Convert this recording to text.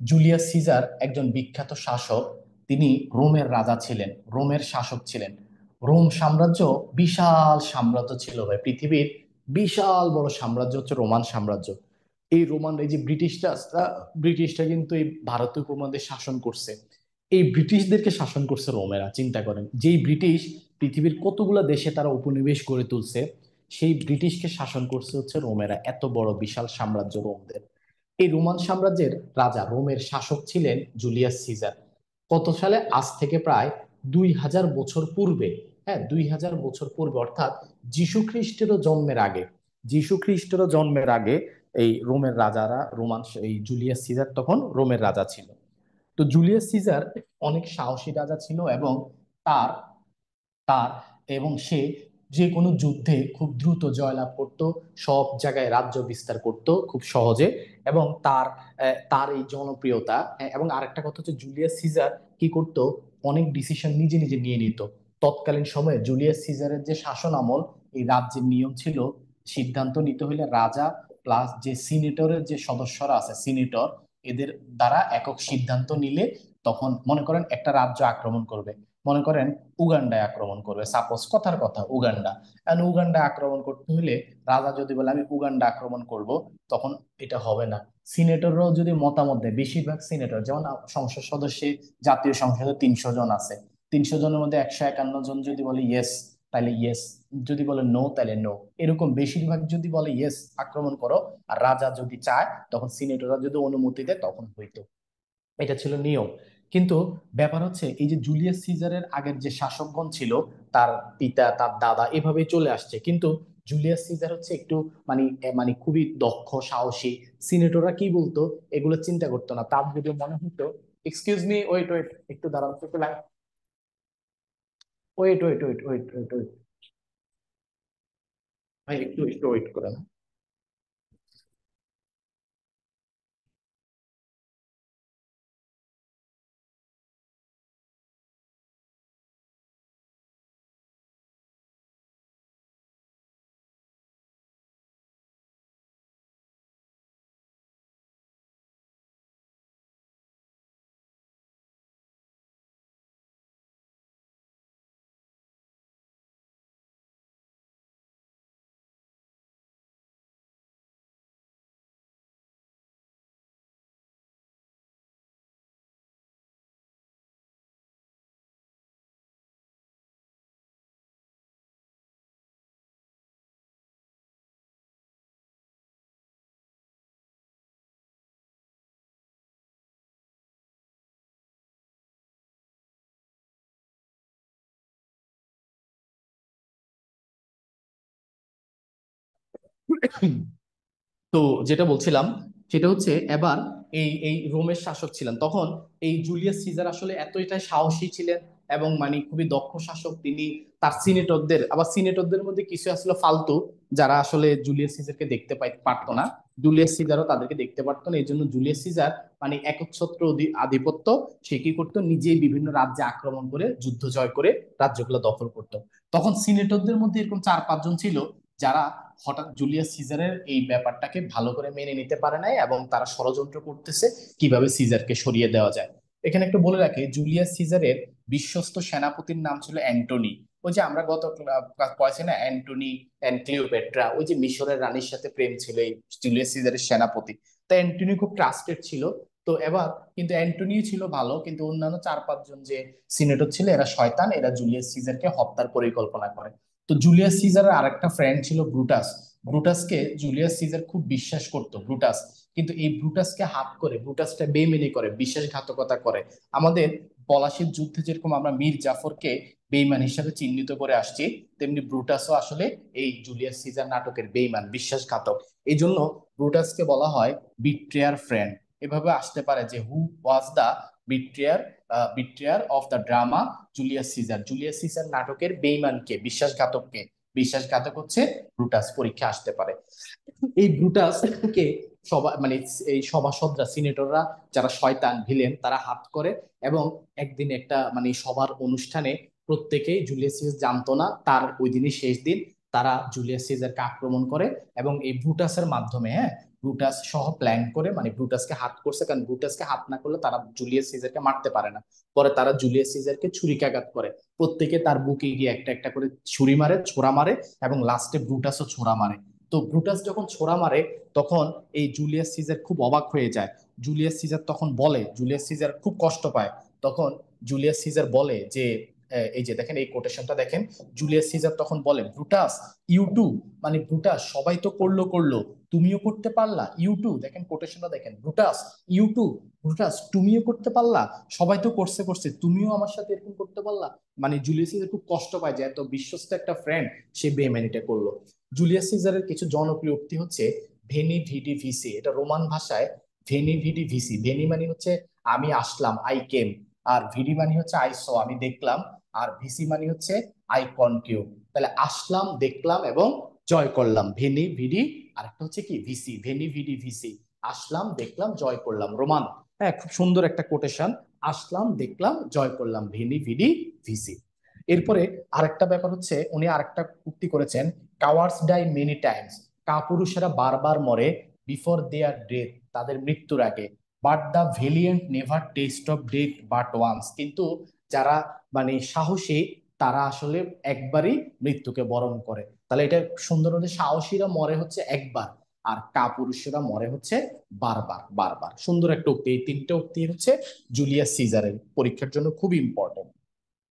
Julius caesar একজন বিখ্যাত শাসক। তিনি রোমের রাজা ছিলেন, রোমের শাসক ছিলেন। রোম সাম্রাজ্য বিশাল সাম্রাজ্য ছিল ভাই, পৃথিবীর বিশাল বড় সাম্রাজ্য হচ্ছে রোমান সাম্রাজ্য। এই রোমান, এই যে ব্রিটিশরা, ব্রিটিশরা কিন্তু এই ভারতীয় উপমহাদেশ শাসন করছে। এই ব্রিটিশদেরকে শাসন করছে রোমেরা। চিন্তা করেন, যেই ব্রিটিশ পৃথিবীর কতগুলা দেশে তারা উপনিবেশ গড়ে তুলছে, সেই ব্রিটিশকে শাসন করছে হচ্ছে রোমেরা। এত বড় বিশাল সাম্রাজ্য রোমদের। এই রোমান সাম্রাজ্যের রাজা, রোমের শাসক ছিলেন জুলিয়াস সিজার। কত সালে? আজ থেকে প্রায় 2000 বছর পূর্বে। হ্যাঁ, 2000 বছর পূর্বে, অর্থাৎ যীশু খ্রিস্টেরও জন্মের আগে। যীশু খ্রিস্টেরও জন্মের আগে এই রোমের রাজারা, এই জুলিয়াস সিজার তখন রোমের রাজা ছিল। তো জুলিয়াস সিজার অনেক সাহসী রাজা ছিল, এবং তার তার এবং সে যে কোনো যুদ্ধে খুব দ্রুত জয়লাভ করত, সব জায়গায় রাজ্য বিস্তার করত খুব সহজে। এবং তার এই জনপ্রিয়তা, এবং আরেকটা কথা হচ্ছে জুলিয়াস সিজার কি করত, অনেক ডিসিশন নিজে নিজে নিয়ে নিত। তৎকালীন সময়ে জুলিয়াস সিজারের যে শাসন আমল, এই রাজ্যের নিয়ম ছিল, সিদ্ধান্ত নিতে হলে রাজা প্লাস যে সিনেটরের যে সদস্যরা আছে, সিনেটর, এদের দ্বারা একক সিদ্ধান্ত নিলে, তখন মনে করেন একটা রাজ্য আক্রমণ করবে, মনে করেন উগান্ডায় আক্রমণ করবে, সাপোজ কথার কথা উগান্ডা। এখন উগান্ডা আক্রমণ করতে হলে রাজা যদি বলে আমি উগান্ডা আক্রমণ করব, তখন এটা হবে না। সিনেটররাও যদি মতামত দেয়, বেশিরভাগ সিনেটর, যেমন সংসদ সদস্যে, জাতীয় সংসদে 300 জন আছে, 300 জনের মধ্যে 151 জন যদি বলে ইয়েস, তাহলে ইয়েস। যদি বলে নো, তাহলে নো। এরকম বেশিরভাগ যদি বলে ইয়েস আক্রমণ করো, আর রাজা যদি চায়, তখন সিনেটররা যদি অনুমতি দেয়, তখন হইতো। এটা ছিল নিয়ম। কিন্তু ব্যাপার হচ্ছে, এই যে জুলিয়াস সিজারের আগের যে শাসকগণ ছিল, তার পিতা, তার দাদা, এভাবে চলে আসছে। কিন্তু জুলিয়াস সিজার হচ্ছে একটু মানে খুবই দক্ষ, সাহসী। সিনেটররা কি বলতো এগুলো চিন্তা করতো না। তার যদি মনে হতো, এক্সকিউজ মি, ওয়েট ওয়েট, একটু দাঁড়ান তো, wait wait wait wait wait wait, ভাই একটু একটু ওয়েট করেন। তো যেটা বলছিলাম, সেটা হচ্ছে এবার এই রোমের শাসক ছিলেন তখন এই জুলিয়াস সিজার, আসলে এতটাই সাহসী ছিলেন এবং খুবই দক্ষ শাসক তিনি। তার সিনেটরদের, আবার সিনেটরদের মধ্যে কিছু আসলে ফালতু, যারা আসলে জুলিয়াস সিজারকে দেখতে পারতো না। জুলিয়াস সিজারও তাদেরকে দেখতে পারতো না। এই জন্য জুলিয়াস সিজার একচ্ছত্র আধিপত্য, সে কি করতো, নিজেই বিভিন্ন রাজ্যে আক্রমণ করে, যুদ্ধ জয় করে রাজ্যগুলো দখল করতো। তখন সিনেটরদের মধ্যে এরকম 4-5 জন ছিল, যারা হঠাৎ জুলিয়াস সিজারের এই ব্যাপারটাকে ভালো করে মেনে নিতে পারে নাই, এবং তারা ষড়যন্ত্র করতেছে কিভাবে সিজারকে সরিয়ে দেওয়া যায়। এখানে একটু বলে রাখি, জুলিয়াস সিজারের বিশ্বস্ত সেনাপতির নাম ছিল অ্যান্টনি। ওই যে আমরা গত কয়েছে না, অ্যান্টনি অ্যান্ড ক্লিওপেট্রা, ওই যে মিশরের রানীর সাথে প্রেম ছিল এই জুলিয়াস সিজারের সেনাপতি। তো অ্যান্টনি খুব ট্রাস্টেড ছিল। তো এবার কিন্তু অ্যান্টনিও ছিল ভালো, কিন্তু অন্যান্য 4-5 জন যে সিনেটর ছিল, এরা শয়তান, এরা জুলিয়াস সিজারকে হত্যার পরিকল্পনা করে। তো জুলিয়াস সিজারের আরেকটা ফ্রেন্ড ছিল ব্রুটাস। ব্রুটাসকে জুলিয়াস সিজার খুব বিশ্বাস করতো, ব্রুটাস। কিন্তু এই ব্রুটাসকে হাত করে, ব্রুটাসটা বেইমানি করে, বিশ্বাসঘাতকতা করে। আমাদের পলাশির যুদ্ধে যেরকম আমরা মীর জাফরকে বেইমান হিসাবে চিহ্নিত করে আসছি, তেমনি ব্রুটাসও আসলে এই জুলিয়াস সিজার নাটকের বেইমান, বিশ্বাসঘাতক। এই জন্য ব্রুটাসকে বলা হয় বিট্রেয়ার ফ্রেন্ড। এভাবে আসতে পারে যে who was the betrayer, betrayer of the drama Julius Caesar. Julius Caesar নাটকের বেইমানকে, বিশ্বাসঘাতককে, বিশ্বাসঘাতক হচ্ছে ব্রুটাস, পরীক্ষা আসতে পারে। এই ব্রুটাসকে সবাই এই সভাসদরা, সিনেটররা, যারা শয়তান ভিলেন, তারা হাত করে। এবং একদিন একটা সবার অনুষ্ঠানে, প্রত্যেকেই, জুলিয়াস সিজার জানতো না ওই দিনই শেষ দিন, তারা জুলিয়াস সিজারকে আক্রমণ করে। এবং এই ব্রুটাসের মাধ্যমে, হ্যাঁ, ব্রুটাস সহ প্ল্যান করে, মানে ব্রুটাসকে হাত করছে, কারণ ব্রুটাসকে হাত না করলে তারা জুলিয়াস সিজারকে মারতে পারে না। পরে তারা জুলিয়াস সিজারকে ছুরিকাঘাত করে, প্রত্যেকে তার বুকে গিয়ে একটা একটা করে ছুরি মারে, ছোরা মারে, এবং লাস্টে ব্রুটাসও ছোরা মারে। তো ব্রুটাস যখন ছোরা মারে, তখন এই জুলিয়াস সিজার খুব অবাক হয়ে যায়। জুলিয়াস সিজার তখন বলে, জুলিয়াস সিজার খুব কষ্ট পায়। তখন জুলিয়াস সিজার বলে যে, এই যে দেখেন এই কোটেশনটা দেখেন, জুলিয়াস সিজার তখন বলে, ব্রুটাস ইউ টু, মানে ব্রুটাস সবাই তো করলো করলো, তুমিও করতে পারলা, ইউ টু, দেখেন কোটেশনটা দেখেন, ব্রুটাস ইউ টু, ব্রুটাস তুমিও করতে পারলা, সবাই তো করছে করছে, তুমিও আমার সাথে এরকম করতে পারলা। মানে জুলিয়াস সিজার খুব কষ্ট পায় যে এত বিশ্বস্ত একটা ফ্রেন্ড সে বেইমানিটা করলো। জুলিয়াস সিজারের কিছু জনপ্রিয় উক্তি হচ্ছে ভেনি ভিডি ভিসি, এটা রোমান ভাষায় ভেনি ভিডি ভিসি। ভেনি মানে হচ্ছে আমি আসলাম, আই কেম, আর ভিডি মানে হচ্ছে আই স, আমি দেখলাম, আর ভিসি মানে হচ্ছে আই কনকিউ। তাহলে আসলাম, দেখলাম এবং জয় করলাম, ভেনি ভিডি। আর একটা হচ্ছে কি ভিসি, ভেনি ভিডি ভিসি, আসলাম দেখলাম জয় করলাম, রোমান। হ্যাঁ, খুব সুন্দর একটা কোটেশন, আসলাম দেখলাম জয় করলাম, ভেনি ভিডি ভিসি। এরপরে আরেকটা ব্যাপার হচ্ছে, উনি আরেকটা উক্তি করেছেন, কাওয়ার্ডস ডাই মেনি টাইমস, কাপুরুষেরা বারবার মরে, বিফোর দেয়ার ডেথ, তাদের মৃত্যুর আগে, but the valiant never taste of death but once, কিন্তু যারা মানে সাহসী তারা আসলে একবারই মৃত্যুকে বরণ করে। তাহলে এটা সুন্দর হচ্ছে, সাহসীরা মরে হচ্ছে একবার, আর কাপুরুষেরা মরে হচ্ছে বারবার বারবার। সুন্দর একটা উক্তি, এই তিনটে উক্তি হচ্ছে জুলিয়াস সিজারের, পরীক্ষার জন্য খুব ইম্পর্টেন্ট।